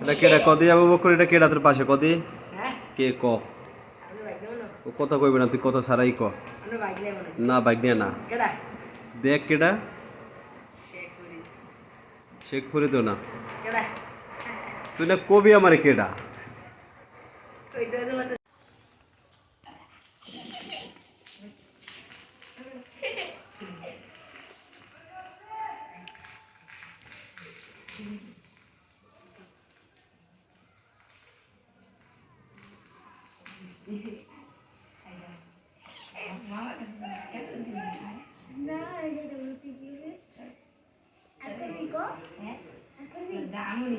এটা কেডা কদি আবু বকর এটা কেডা তোর পাশে কদি হ্যাঁ কে ক আমি বাইক নেব না ও কথা কইবে না তুই কথা ছাড়াই ক আমি বাইক নেব না না বাইক নিয়ে না কেডা দেখ কেডা শেখ ফরিদ শেখ ফরিদও না কেডা তুই না কবি আমারে কেডা কই তো তো না এটা বলতে কি রে এখন নিকো হ্যাঁ এখন নি জামুনি